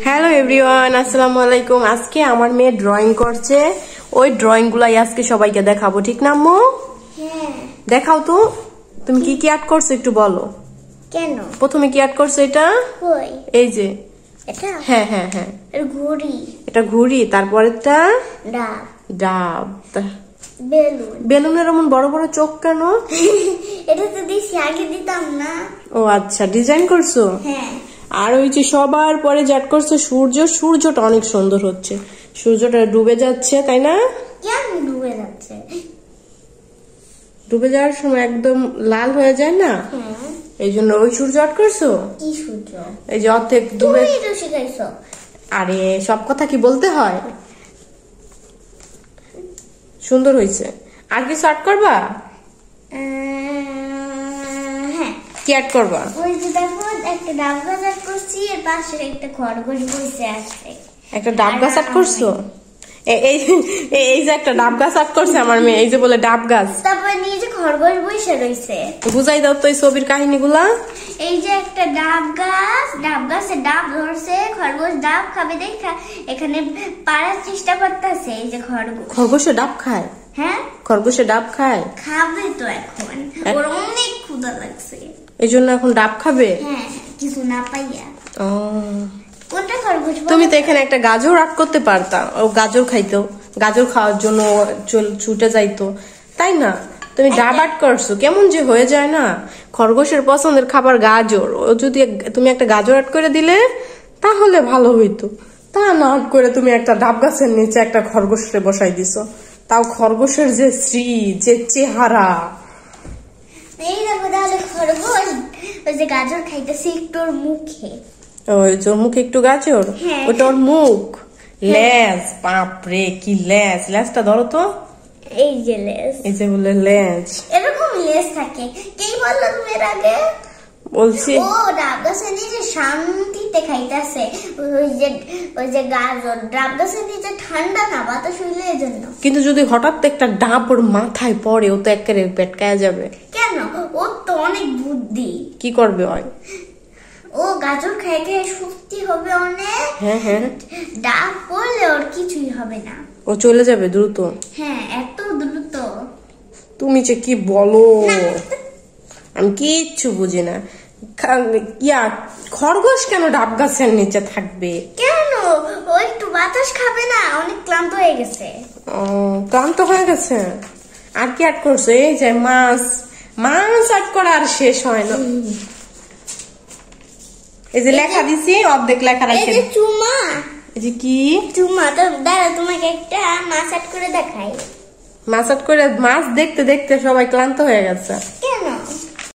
Hello everyone, আসসালামু আলাইকুম। আজকে আমার মেয়ে ড্রয়িং করছে, ওই ড্রয়িং গুলাই আজকে সবাইকে দেখাবো, ঠিক না আম্মু? হ্যাঁ। দেখাও তো, তুমি কি কি আর্ট করছো একটু বলো। কেন? প্রথমে কি আর্ট করছো? এটা কই? এই যে এটা? হ্যাঁ হ্যাঁ হ্যাঁ, এটা ঘড়ি। এটা ঘুড়ি, তারপরেরটা ডাব। ডাব। বেলুন। বেলুনের এমন বড় বড় চোখ কেন? এটা তো দিছি, আগে দিতাম না। ও আচ্ছা, ডিজাইন করছো। হ্যাঁ। আর ওই যে সবার পরে জাট করছে সূর্য, সূর্যটা অনেক সুন্দর হচ্ছে, সূর্যটা ডুবে যাচ্ছে তাই না? কেন ডুবে যাচ্ছে? ডুবে যাওয়ার সময় একদম লাল হয়ে যায় না, এই জন্য ওই সূর্য আর্ট করছো। কি সূর্য? এই যে অর্ধেক ডুবে। তুমি তো শিখাইছো। আরে সব কথা কি বলতে হয়? সুন্দর হয়েছে। আর কিছু আর্ট করবা? হ্যাঁ। কি আর্ট করবা? ওই যে দেখো, একটা ডাব গাছ আর্ট করছি, এর পাশে একটা খরগোশ বসে আছে। একটা ডাব গাছ আর্ট করছো? এই এই যে একটা ডাব গাছ আর্ট করছে আমার মেয়ে, এই যে বলে ডাব গাছ। তারপর নিয়ে যে খরগোশ বসে রয়েছে। বুঝাই দাও তো এই ছবির কাহিনীগুলা। এই যে একটা ডাব গাছ, ডাব গাছে ডাব ধরছে, খরগোশ ডাব খাবে দেখা এখানে পারার চেষ্টা করতেছে। এই যে খরগোশ। খরগোশে ডাব খায়? হ্যাঁ, খরগোশে ডাব খায়। খাবে তো এখন, ওর অনেক ক্ষুধা লাগছে, এই জন্য এখন ডাব খাবে। হ্যাঁ, কিছু না পাইয়া। ও, কোনটা খরগোশ? তুমি তো এখানে একটা গাজর আর্ট করতে পারতা, ও গাজর খাইতো, গাজর খাওয়ার জন্য ছুটে যাইতো তাই না? তুমি ডাব আর্ট করছো, কেমন যে হয়ে যায় না। খরগোশের পছন্দের খাবার গাজর, ও যদি তুমি একটা গাজর আর্ট করে দিলে তাহলে ভালো হইতো। তা না আর্ট করে তুমি একটা ডাব গাছের নিচে একটা খরগোশে বসাই দিছো, তাও খরগোশের যে শ্রী, যে চেহারা। এই দেখো তাহলে খরগোশ ওই যে গাজর খাইতেছে একটু ওর মুখে। ওই যে ওর মুখে একটু গাজর, হ্যাঁ। ওটা ওর মুখ। লেজ, বাপরে কি লেজ, লেজটা ধরো তো। এই যে লেজ, এই যে বলে লেজ, এরকম লেজ থাকে। কে বললো তুমি এর আগে? বলছি ও ডাব গাছের নিচে শান্তিতে খাইতেছে ওই যে গাজর। ডাব গাছের নিচে ঠান্ডা না, বাতাস হইলে এই জন্য। কিন্তু যদি হঠাৎ একটা ডাব ওর মাথায় পড়ে, ও তো একেবারে পেটকায়া যাবে। কেন? ওর তো অনেক বুদ্ধি। কি করবে ওই? ও গাজর খেয়ে খেয়ে শক্তি হবে অনেক। হ্যাঁ হ্যাঁ, ডাব পড়লে ওর কিছুই হবে না। ও চলে যাবে দ্রুত। হ্যাঁ, এত দ্রুত। তুমি যে কি বলো, আমি কিচ্ছু বুঝি না। ইয়া, খরগোশ কেন ডাব গাছের নিচে থাকবে? কেন? ও একটু বাতাস খাবে না, অনেক ক্লান্ত হয়ে গেছে। ও, ক্লান্ত হয়ে গেছে। আর কি আর্ট করছো? এই যে মাছ, মাছ আর্ট করা আর শেষ হয় না। এই যে লেখা দিছি, অর্ধেক লেখা এই রাখে। যে চুমা। এই যে কি চুমা, তো দাঁড়া তোমাকে একটা মাছ আট করে দেখাই। মাছ আর্ট করে, মাছ দেখতে দেখতে সবাই ক্লান্ত হয়ে গেছে।